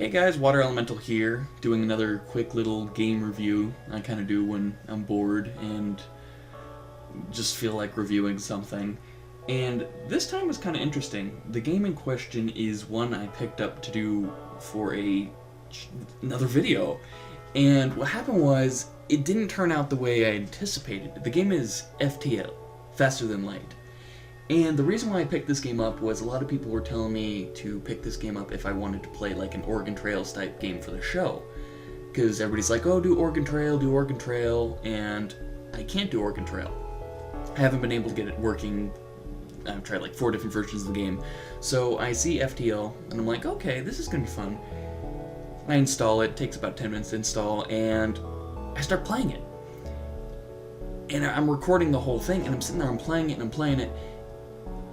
Hey guys, Water Elemental here, doing another quick little game review I kind of do when I'm bored and just feel like reviewing something. And this time was kind of interesting. The game in question is one I picked up to do for another video. And what happened was, it didn't turn out the way I anticipated. The game is FTL, Faster Than Light. And the reason why I picked this game up was a lot of people were telling me to pick this game up if I wanted to play like an Oregon Trails type game for the show. Because everybody's like, oh, do Oregon Trail, and I can't do Oregon Trail. I haven't been able to get it working. I've tried like 4 different versions of the game. So I see FTL, and I'm like, okay, this is going to be fun. I install it takes about 10 minutes to install, and I start playing it. And I'm recording the whole thing, and I'm sitting there, I'm playing it,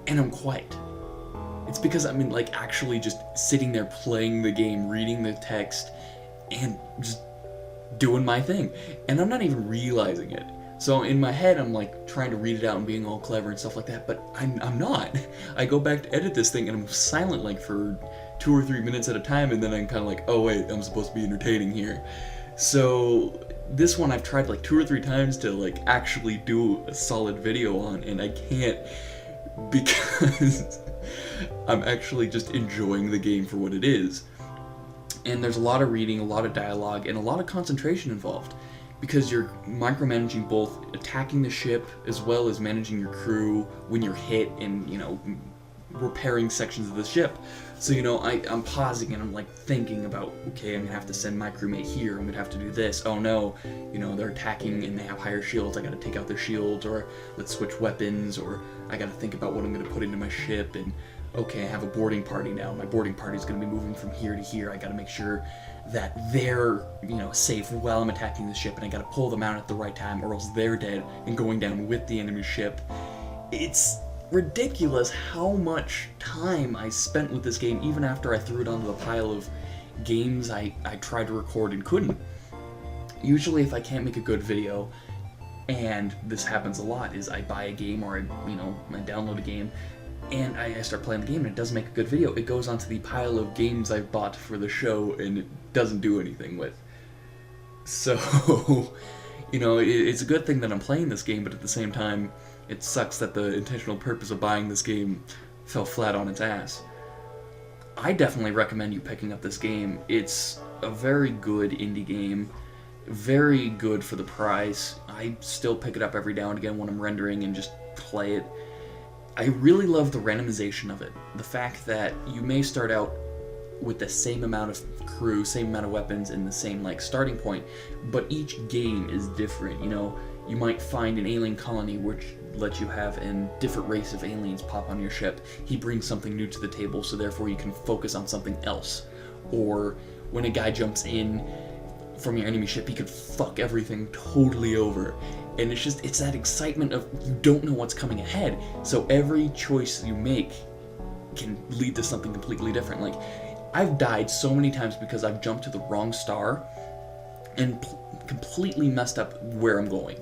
and I'm quiet. It's because I'm like actually just sitting there playing the game, reading the text, and just doing my thing. And I'm not even realizing it. So in my head, I'm like trying to read it out and being all clever and stuff like that, but I'm not. I go back to edit this thing and I'm silent like for 2 or 3 minutes at a time, and then I'm kind of like, oh wait, I'm supposed to be entertaining here. So this one I've tried like 2 or 3 times to like actually do a solid video on, and I can't, because I'm actually just enjoying the game for what it is. And there's a lot of reading, a lot of dialogue, and a lot of concentration involved, because you're micromanaging both attacking the ship as well as managing your crew when you're hit, and, you know, repairing sections of the ship. So, you know, I'm pausing and I'm like thinking about, okay, I'm gonna have to send my crewmate here, I'm gonna have to do this, oh no, you know, they're attacking and they have higher shields, I gotta take out their shields, or let's switch weapons, or I gotta think about what I'm gonna put into my ship, and okay, I have a boarding party now, my boarding party's gonna be moving from here to here, I gotta make sure that they're, you know, safe while I'm attacking the ship, and I gotta pull them out at the right time, or else they're dead and going down with the enemy ship. It's ridiculous how much time I spent with this game, even after I threw it onto the pile of games I tried to record and couldn't. Usually if I can't make a good video, and this happens a lot, is I buy a game, or I download a game, and I start playing the game and it doesn't make a good video. It goes onto the pile of games I've bought for the show and it doesn't do anything with. So, you know, it's a good thing that I'm playing this game, but at the same time, it sucks that the intentional purpose of buying this game fell flat on its ass. I definitely recommend you picking up this game. It's a very good indie game, very good for the price. I still pick it up every now and again when I'm rendering and just play it. I really love the randomization of it. The fact that you may start out with the same amount of crew, same amount of weapons, and the same like starting point, but each game is different. You know, you might find an alien colony which lets you have a different race of aliens pop on your ship. He brings something new to the table, so therefore you can focus on something else. Or when a guy jumps in from your enemy ship, he could fuck everything totally over. And it's that excitement of you don't know what's coming ahead, so every choice you make can lead to something completely different. Like, I've died so many times because I've jumped to the wrong star and completely messed up where I'm going.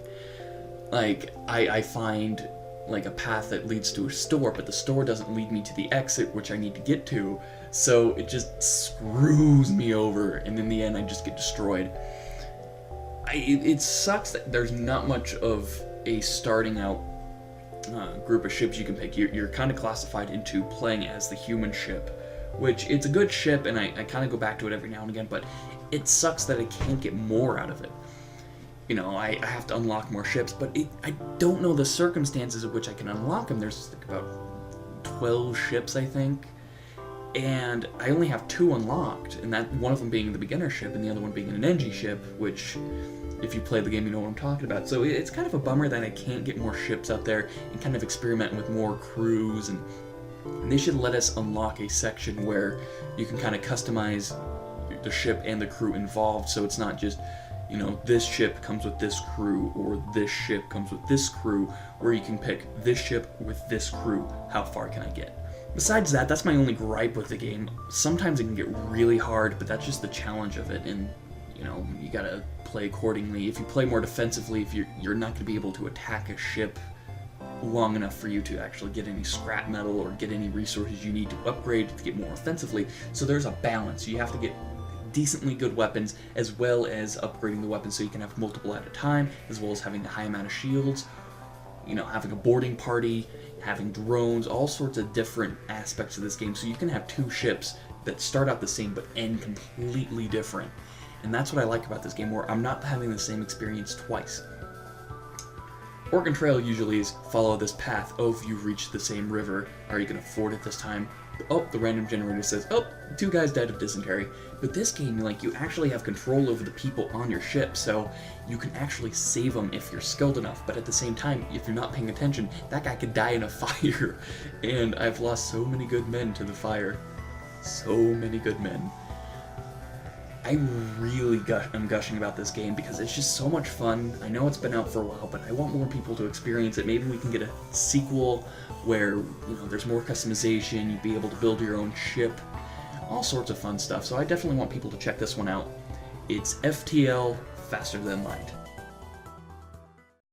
Like, I find like a path that leads to a store, but the store doesn't lead me to the exit which I need to get to, so it just screws me over, and in the end I just get destroyed. It sucks that there's not much of a starting out group of ships you can pick. You're kind of classified into playing as the human ship, which it's a good ship, and I kind of go back to it every now and again, but it sucks that I can't get more out of it. You know, I have to unlock more ships, but I don't know the circumstances of which I can unlock them. There's like about 12 ships, I think, and I only have 2 unlocked, and that one of them being the beginner ship, and the other one being an NG ship, which, if you play the game, you know what I'm talking about. So it's kind of a bummer that I can't get more ships out there and kind of experiment with more crews, and they should let us unlock a section where you can kind of customize the ship and the crew involved, so it's not just, you know, this ship comes with this crew, or this ship comes with this crew, where you can pick this ship with this crew, how far can I get? Besides that, that's my only gripe with the game. Sometimes it can get really hard, but that's just the challenge of it, and, you know, you gotta play accordingly. If you play more defensively, if you're not gonna be able to attack a ship long enough for you to actually get any scrap metal or get any resources you need to upgrade to get more offensively. So there's a balance. You have to get decently good weapons, as well as upgrading the weapons so you can have multiple at a time, as well as having a high amount of shields, having a boarding party, having drones, all sorts of different aspects of this game. So you can have two ships that start out the same but end completely different. And that's what I like about this game, where I'm not having the same experience twice. Oregon Trail usually is follow this path. Oh, if you've reached the same river, are you going to ford it this time? Oh, the random generator says, oh, 2 guys died of dysentery. But this game, you actually have control over the people on your ship, so you can actually save them if you're skilled enough. But at the same time, if you're not paying attention, that guy could die in a fire. And I've lost so many good men to the fire. So many good men. I really am gushing about this game because it's just so much fun. I know it's been out for a while, but I want more people to experience it. Maybe we can get a sequel where there's more customization, you'd be able to build your own ship, all sorts of fun stuff. So I definitely want people to check this one out. It's FTL, Faster Than Light.